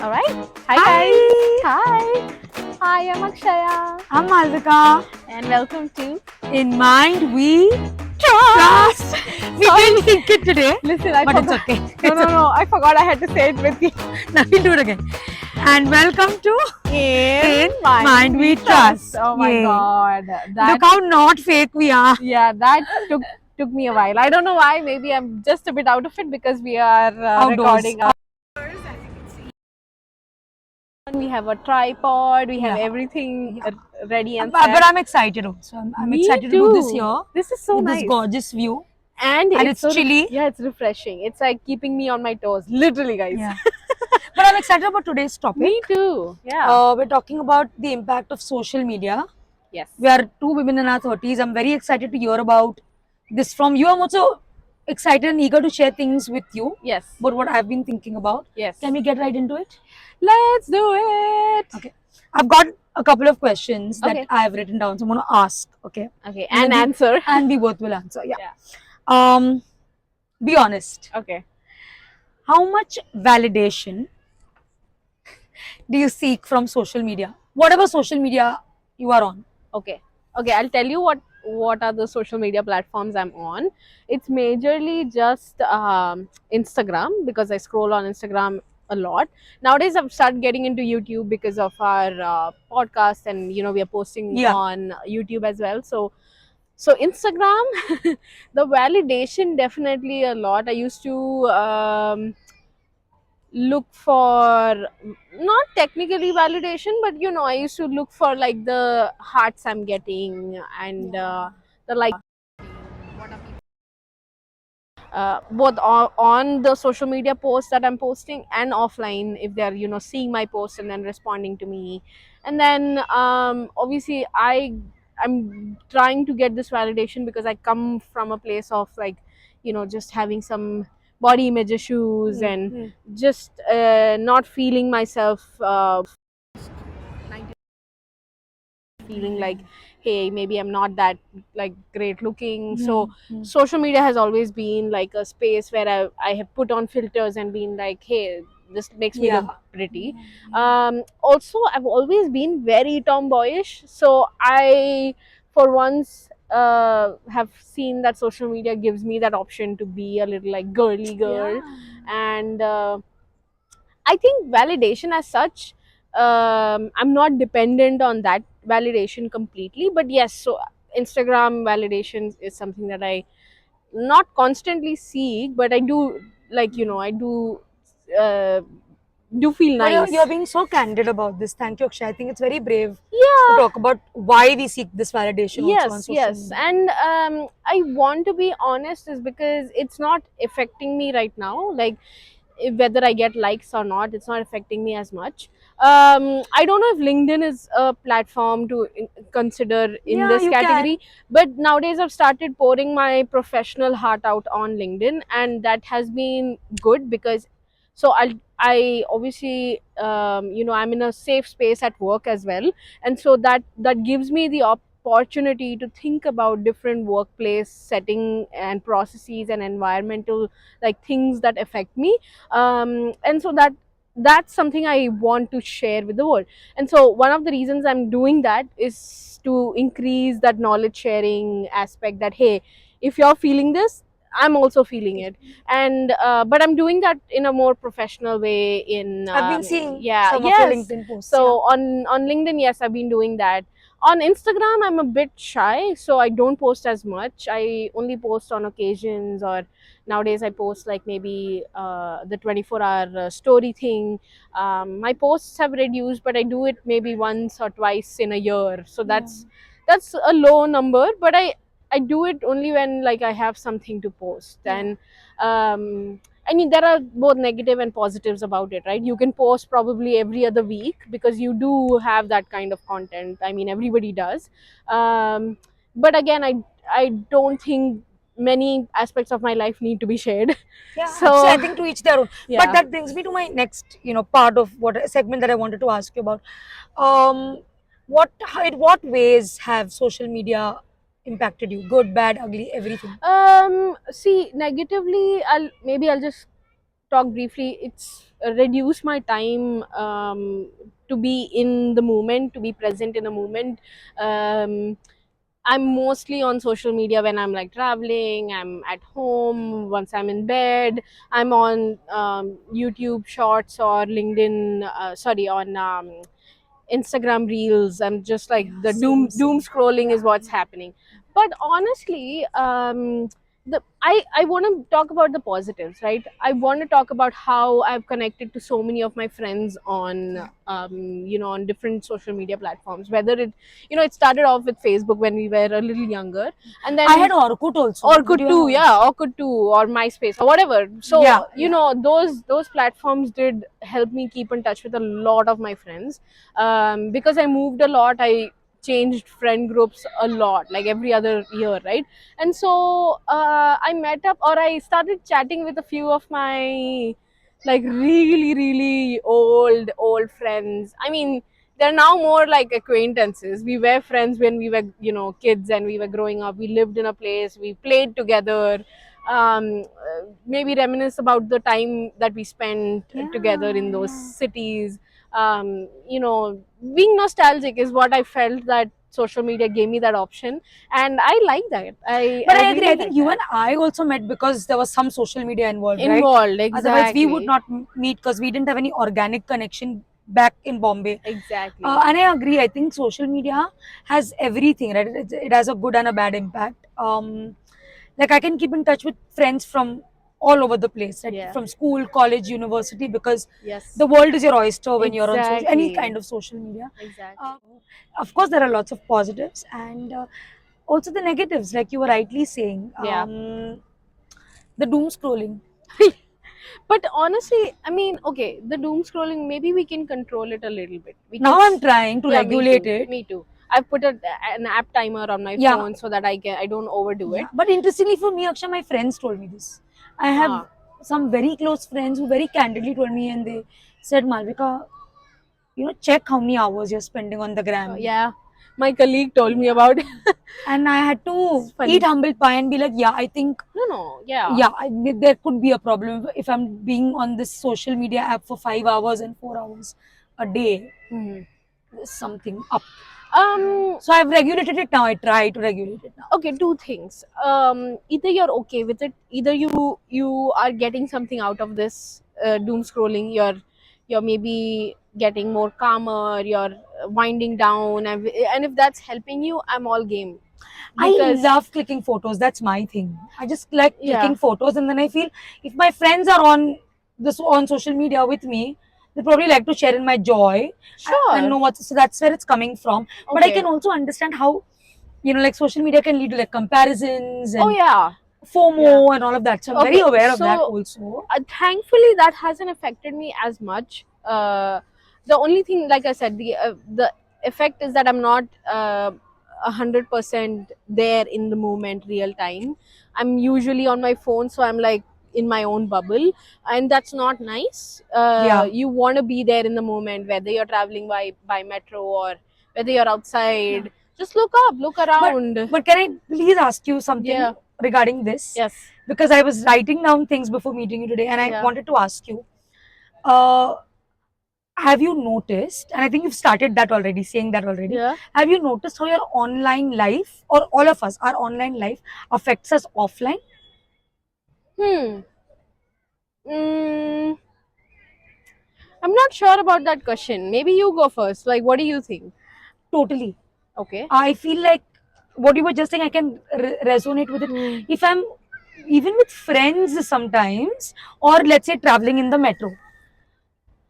All right. Hi Hi, guys. Hi. Hi, I'm Akshaya. I'm Malvika. And welcome to In mind, we Trust. trust. We didn't think it today, Listen, I but it's forgot. okay. No. I forgot I had to say it with you. Now we'll do it again. And welcome to In Mind We Trust. Oh my Yay. God. That Look how not fake we are. that took me a while. I don't know why. Maybe I'm just a bit out of it because we are Outdoors. recording. We have a tripod. We have Yeah. everything ready and But set. I'm excited also. I'm Me excited to do this too. here This is so with this nice. gorgeous view. And it's so chilly. Yeah, it's refreshing. It's like keeping me on my toes, literally, guys. Yeah. But I'm excited about today's topic. Me too. Yeah. We're talking about the impact of social media. Yes. We are two women in our 30s. I'm very excited to hear about this from you. I'm also excited and eager to share things with you Yes. about what I've been thinking about. Yes. Can we get right into it? Let's do it. Okay. I've got a couple of questions that Okay. I've written down. So I'm going to ask. Okay. Okay. And And then answer. And we both will answer. Yeah. Yeah. Be honest. Okay. How much validation do you seek from social media? Whatever social media you are on. Okay. Okay. I'll tell you what are the social media platforms I'm on. It's majorly just Instagram because I scroll on Instagram a lot. Nowadays, I've started getting into YouTube because of our podcast, and we are posting Yeah. on YouTube as well. So Instagram, the validation definitely a lot. I used to look for not technically validation, but I used to look for like the hearts I'm getting and the like. Both on the social media posts that I'm posting and offline, if they're seeing my post and then responding to me. And then obviously I'm trying to get this validation because I come from a place of like just having some body image issues and just not feeling myself, feeling like, hey, maybe I'm not that like great looking. So social media has always been like a space where I have put on filters and been like, hey, this makes me look pretty. Also, I've always been very tomboyish, so I for once have seen that social media gives me that option to be a little like girly girl. And I think validation as such, I'm not dependent on that validation completely, but yes, so Instagram validation is something that I not constantly seek, but I do like I do feel But nice. you're being so candid about this. Thank you, Akshay. I think it's very brave to Yeah. talk about why we seek this validation also on social Yes, media. and I want to be honest is because it's not affecting me right now. Like whether I get likes or not, it's not affecting me as much. I don't know if LinkedIn is a platform to consider in Yeah, this you category, but nowadays I've started pouring my professional heart out on LinkedIn, and that has been good because so I obviously I'm in a safe space at work as well, and so that gives me the opportunity to think about different workplace setting and processes and environmental like things that affect me, and so that's something I want to share with the world. And so one of the reasons I'm doing that is to increase that knowledge sharing aspect, that hey, if you're feeling this, I'm also feeling it. And but I'm doing that in a more professional way in I've been seeing yeah, some of your yes. LinkedIn posts. So on LinkedIn, yes, I've been doing that. On Instagram, I'm a bit shy, so I don't post as much. I only post on occasions, or nowadays I post like maybe the 24-hour story thing. My posts have reduced, but I do it maybe once or twice in a year, so that's a low number, but I do it only when like I have something to post. And I mean, there are both negative and positives about it, right? You can post probably every other week because you do have that kind of content. I mean, everybody does. But again, I don't think many aspects of my life need to be shared. Yeah, So I think to each their own. yeah. But that brings me to my next, part of what segment that I wanted to ask you about. In what ways have social media impacted you? Good, bad, ugly, everything. See, negatively, I'll just talk briefly, it's reduced my time to be in the moment, to be present in a moment. um, I'm mostly on social media when I'm like traveling, I'm at home, once I'm in bed, I'm on YouTube shorts or LinkedIn, sorry, on Instagram reels. I'm just like Yeah, the same, doom same. scrolling is what's happening. But honestly, I want to talk about the positives, right? I want to talk about how I've connected to so many of my friends on on different social media platforms. Whether it started off with Facebook when we were a little younger, and I had then Orkut also. Did Orkut you too, have? yeah, Orkut too, or MySpace or whatever. Yeah, So yeah. those platforms did help me keep in touch with a lot of my friends. Because I moved a lot, I changed friend groups a lot, like every other year, right? And so I met up, or I started chatting with a few of my like really really old friends. I mean, they're now more like acquaintances. We were friends when we were kids and we were growing up. We lived in a place, we played together. Maybe reminisce about the time that we spent together in Yeah, those yeah. cities. Being nostalgic is what I felt that social media gave me that option, and I like that. i But i I agree. really I think like you that. and I also met because there was some social media involved, right? Involved, Otherwise, we would exactly. not meet because we didn't have any organic connection back in Bombay. Exactly. And I agree. I think social media has everything, right? It has a good and a bad impact. Like I can keep in touch with friends from all over the place, right? Yeah. From school, college, university, because Yes. the world is your oyster when you're on social, any Exactly. kind of social media. Exactly. Uh, of course, there are lots of positives and also the negatives, like you were rightly saying. Yeah. The doom scrolling. But honestly, I mean, okay, the doom scrolling, maybe we can control it a little bit. We can, Now I'm trying to yeah, me regulate too, it. me too. I've put an app timer on my Yeah, phone so that I don't overdo yeah. it. But interestingly for me, Akshay, my friends told me this. I have Huh. some very close friends who very candidly told me, and they said, Malvika, check how many hours you're spending on the gram. Yeah, my colleague told me Yeah. about it. And I had It's to eat funny. humble pie and be like, yeah, I think, No, no, yeah. yeah, there could be a problem if I'm being on this social media app for 5 hours and 4 hours a day. Hmm. There's something up. Um, So I've regulated it now. I try to regulate it now. okay, two things. Either you're okay with it, either you are getting something out of this doom scrolling. You're maybe getting more calmer, you're winding down, and if that's helping you, I'm all game. I Because love clicking photos. That's my thing. I just like yeah, clicking photos, and then I feel if my friends are on social media with me, they probably like to share in my joy and sure. know what. So that's where it's coming from. But I Okay. can also understand how like social media can lead to like comparisons Oh and yeah. Yeah. FOMO and all of that. So I'm very Okay. aware of that So also. thankfully that hasn't affected me as much. The only thing, like I said, the effect is that I'm not 100% there in the moment, real time. I'm usually on my phone, so I'm like in my own bubble, and that's not nice. Yeah. You want to be there in the moment, whether you're traveling by metro or whether you're Yeah. outside. Just look up, look But around. but can I please ask you something Yeah. regarding this? Yes. Because I was writing down things before meeting you today, and I Yeah. wanted to ask you. Uh, have you noticed? And I think you've started that already, saying that already. Yeah. Have you noticed how your online life, or all of us, our online life, affects us offline? Hmm. Mm, I'm not sure about that question. Maybe you go first. Like, what do you think? Totally. Okay. I feel like what you were just saying, I can resonate with it. Hmm. If I'm even with friends sometimes, or let's say traveling in the metro,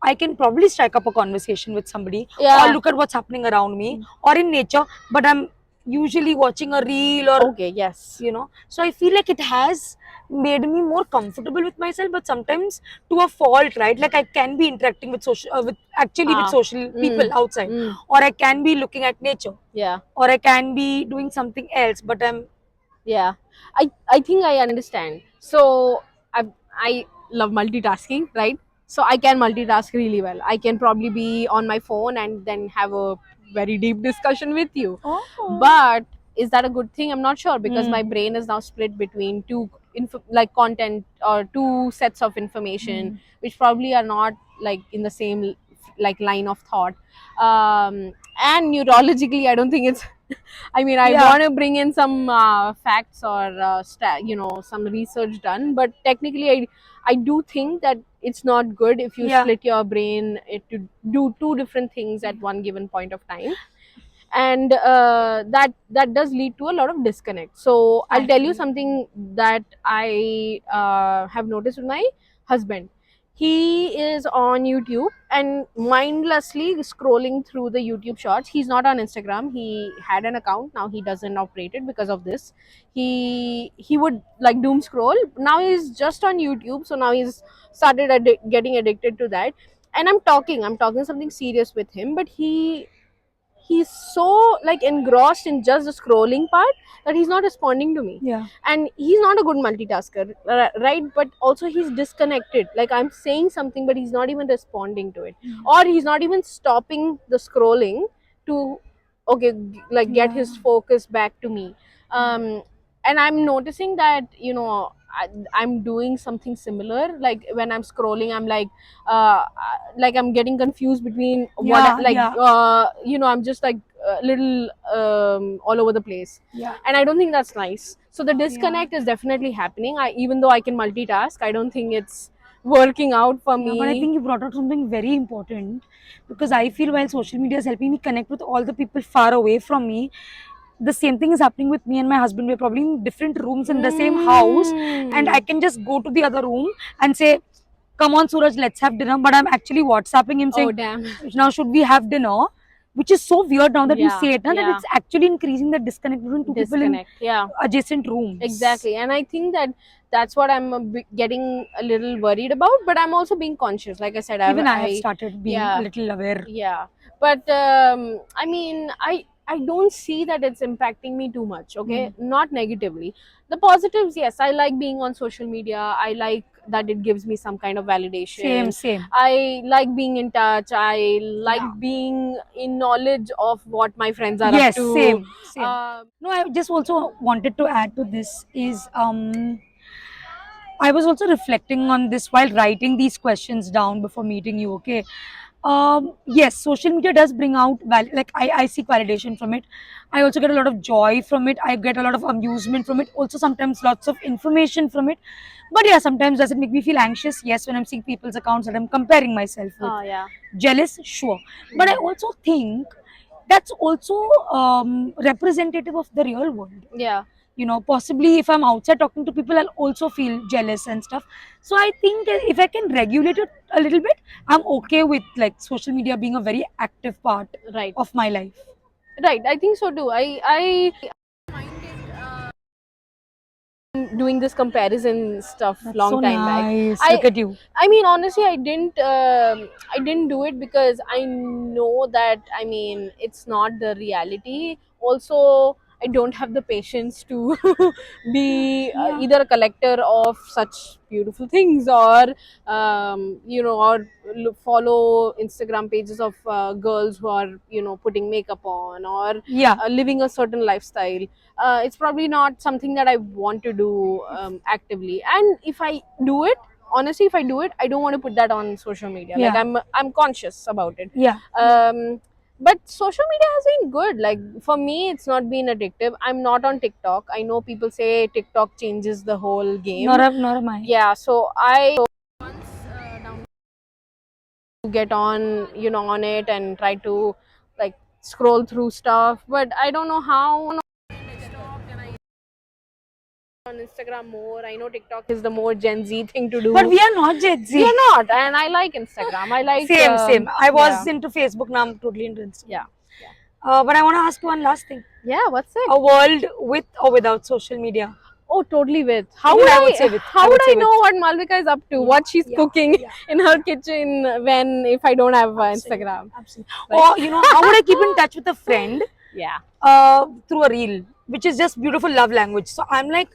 I can probably strike up a conversation with somebody or Yeah. look at what's happening around me or in nature, but I'm usually watching a reel or Okay. Yes. So I feel like it has made me more comfortable with myself, but sometimes to a fault, right? Like I can be interacting with with Ah. social people Mm. outside, Mm. or I can be looking at nature, Yeah. or I can be doing something else, but I'm Yeah. I think I understand. So I love multitasking, right? So I can multitask really well. I can probably be on my phone and then have a very deep discussion with you. oh But is that a good thing? I'm not sure, because my mm, brain is now split between two like content or two sets of information which probably are not like in the same like line of thought. And neurologically I don't think it's I mean, I Yeah. want to bring in some facts or some research done, but technically I do think that it's not good if you Yeah. split your brain to do two different things at one given point of time. And that does lead to a lot of disconnect. So I'll tell you Actually. something that I have noticed with my husband. He is on YouTube and mindlessly scrolling through the YouTube shorts. He's not on Instagram. He had an account, now he doesn't operate it because of this. He would like doom scroll. Now he's just on YouTube, so now he's started getting addicted to that. And I'm talking something serious with him, but he's so like engrossed in just the scrolling part that he's not responding to me. Yeah. And he's not a good multitasker, right? But also he's disconnected, like I'm saying something but he's not even responding to it, or he's not even stopping the scrolling to okay like get his focus back to me. And I'm noticing that I'm doing something similar. Like when I'm scrolling, I'm like I'm getting confused between what Yeah, like yeah. I'm just like a little all over the place. Yeah. And I don't think that's nice. So the disconnect is definitely happening. Even though I can multitask, I don't think it's working out for Yeah, but I me. think you brought out something very important, because I feel while social media is helping me connect with all the people far away from me, the same thing is happening with me and my husband. We're probably in different rooms in the same house, and I can just go to the other room and say, "Come on, Suraj, let's have dinner." But I'm actually WhatsApping him Oh saying, damn. "Now should we have dinner?" Which is so weird now that you Yeah, say it, now that yeah. it's actually increasing the disconnect between two people in Disconnect, yeah. adjacent rooms. Exactly. And I think that that's what I'm getting a little worried about, but I'm also being conscious. Like I said, Even I have started being a little aware. yeah. But I mean, I don't see that it's impacting me too much. Okay, not negatively. The positives, yes, I like being on social media. I like that it gives me some kind of validation. Same. I like being in touch. I like Yeah. being in knowledge of what my friends are Yes, up to. same. Uh, No, I just also wanted to add to this is I was also reflecting on this while writing these questions down before meeting you. Okay. Yes, social media does bring out like I seek validation from it. I also get a lot of joy from it. I get a lot of amusement from it. Also, sometimes lots of information from it. But yeah, sometimes does it make me feel anxious? Yes, when I'm seeing people's accounts that I'm comparing myself with. yeah. Jealous, sure. But I also think that's also representative of the real world. Yeah. Possibly if I'm outside talking to people, I'll also feel jealous and stuff. So I think that if I can regulate it a little bit, I'm okay with like social media being a very active part Right. of my life. Right. I think so too. I doing this comparison stuff That's long so time back. nice. I Look at you. I mean, honestly, I didn't do it because I know that I mean it's not the reality. Also, I don't have the patience to be Yeah. either a collector of such beautiful things or or follow Instagram pages of girls who are putting makeup on or Yeah. living a certain lifestyle. It's probably not something that I want to do actively. And if I do it, honestly, if I do it, I don't want to put that on social media. Like Yeah. I'm conscious about it. Yeah. But social media has been good. Like for me, it's not been addictive. I'm not on TikTok. I know people say TikTok changes the whole game. Nor am I. Yeah, so I once get on on it and try to like scroll through stuff, but I don't know how. On Instagram more. I know TikTok is the more Gen Z thing to do. But we are not Gen Z. We are not, and I like Instagram. I like Same. I was yeah. into Facebook, now I'm totally into Instagram. Yeah. But I want to ask you one last thing. Yeah, what's it? A world with or without social media? Oh, totally with. How Even would I would say with. How I would would say I know with. what Malvika is up to? What she's cooking in her kitchen when if I don't have Instagram? Absolutely. Right? Or how would I keep in touch with a friend? Yeah. Through a reel, which is just beautiful love language. So I'm like,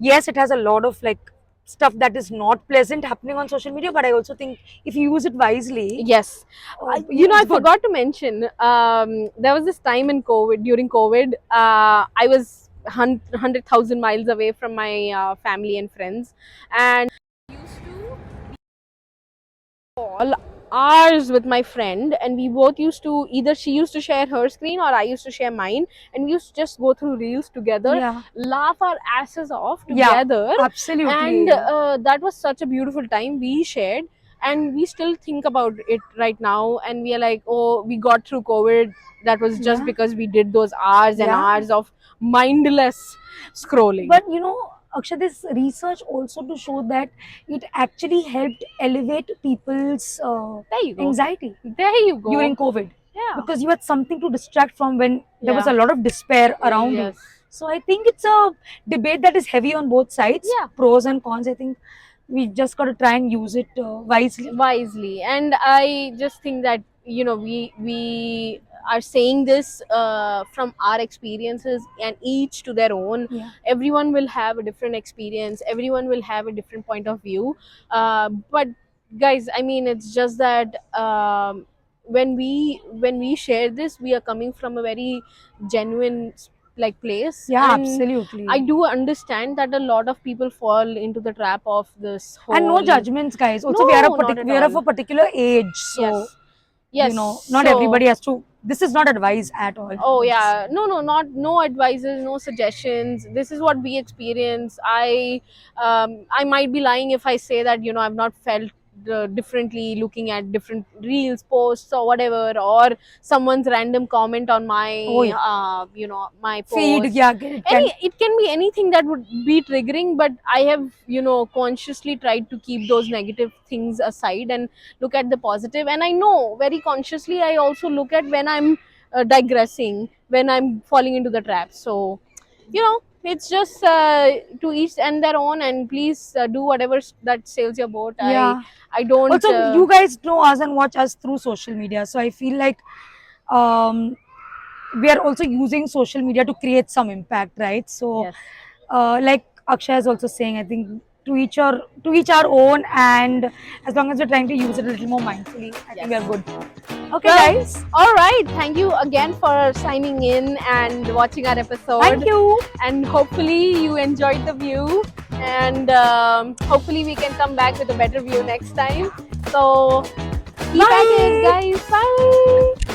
yes, it has a lot of like stuff that is not pleasant happening on social media, but I also think if you use it wisely, Yes. I I forgot to mention, there was this time in COVID, during COVID, I was 100,000 miles away from my family and friends, and used to call hours with my friend, and we both used to, either she used to share her screen or I used to share mine, and we used to just go through reels together, Yeah. laugh our asses off Yeah. together, Absolutely. and that was such a beautiful time we shared. And we still think about it right now, and we are like, oh, we got through COVID, that was just Yeah. because we did those hours and Yeah. hours of mindless scrolling. But you know, Akshay, this research also to show that it actually helped elevate people's there you go, anxiety there you go. during COVID, Yeah, because you had something to distract from when there was Yeah. a lot of despair around you. Yes. So I think it's a debate that is heavy on both sides, Yeah. pros and cons. I think we just got to try and use it wisely. And I just think that, you know, we are saying this from our experiences, and each to their own. Yeah. Everyone will have a different experience, everyone will have a different point of view, but guys, I mean, it's just that when we share this, we are coming from a very genuine place. Yeah, And absolutely. I do understand that a lot of people fall into the trap of this whole, And no judgments, guys. Also, No, we are not at we are of all. a particular age, so Yes. you know, not So- everybody has to. This is not advice at all. Oh yeah, no advices, no suggestions. This is what we experience. I might be lying if I say that, you know, I've not felt differently looking at different reels, posts, or whatever, or someone's random comment on my Oh, yeah. you know, my Feed, post. yeah, It can be anything that would be triggering, but I have, you know, consciously tried to keep those negative things aside and look at the positive. And I know very consciously I also look at when I'm digressing, when I'm falling into the trap. So, you know, it's just to each and their own, and please do whatever that sails your boat. Yeah. I don't Also, you guys know us and watch us through social media, so I feel like we are also using social media to create some impact, right? So, Yes. like Akshay is also saying, I think to each our own, and as long as we're trying to use it a little more mindfully, I think we're good. Okay, Well, guys. All right. Thank you again for signing in and watching our episode. Thank you. And hopefully you enjoyed the view. And hopefully we can come back with a better view next time. So keep at it, guys. Bye.